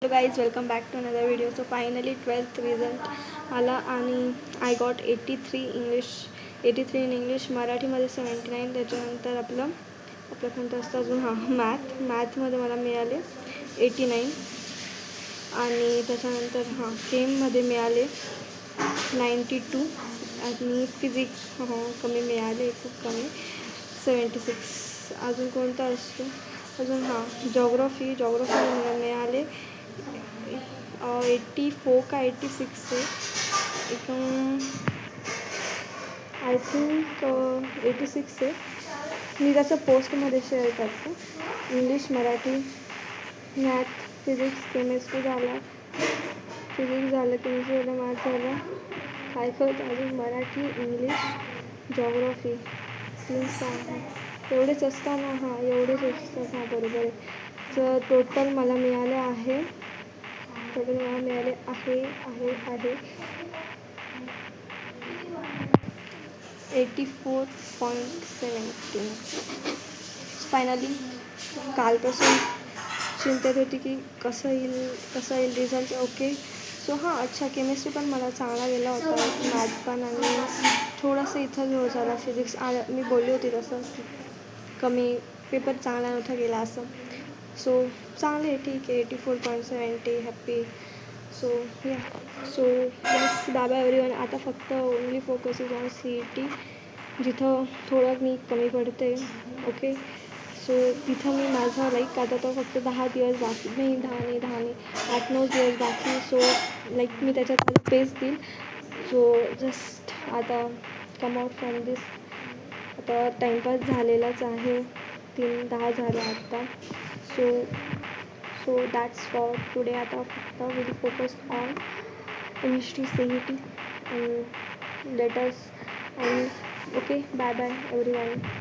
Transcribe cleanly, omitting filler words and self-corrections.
Hello guys, welcome back to another video. So finally 12th result आला आणि I got 83 English, 83 in English, मराठीमध्ये 79. त्याच्यानंतर आपलं कोणतं असतं अजून मॅथमध्ये मला मिळाले 89 आणि त्याच्यानंतर केममध्ये मिळाले 92 आणि फिजिक्स कमी मिळाले, खूप कमी 76. अजून कोणता असतो अजून जॉग्रफीमध्ये मला मिळाले 84 का 86 आहे आय थिंक 86 आहे. मी त्याचं पोस्टमध्ये शेअर करते. English, Marathi, math, physics, chemistry झालं, केमिस्ट्री झालं, मॅथ झालं, काय अजून मराठी, इंग्लिश, जॉग्रफी 3 एवढेच असताना एवढेच असतात बरोबर आहे. तर टोटल मला मिळाले आहे 84.17. फायनली कालपासून चिंतेत होती की कसं येईल रिझल्ट. ओके, सो अच्छा केमिस्ट्री पण मला चांगला गेला होता, मॅथ पण, आणि थोडंसं इथं जो झाला फिजिक्स मी बोलली होती तसं कमी पेपर चांगला नव्हता गेला असं. सो चांगले, ठीक आहे. 84.70 happy. So yes, bye everyone. आता फक्त only focus is on CET, जिथं थोडं मी कमी पडते. ओके, सो तिथं मी माझं आता तर फक्त 10 दिवस बाकी, नाही 8-9 दिवस बाकी. सो मी त्याच्यात पेस देईल. सो जस्ट आता कम आउट फ्रॉम दिस. आता टाईमपास झालेलाच आहे, 3:10 झाले आत्ता. So that's for today. आता फक्त will focus on MHT CET and let us and okay, bye everyone.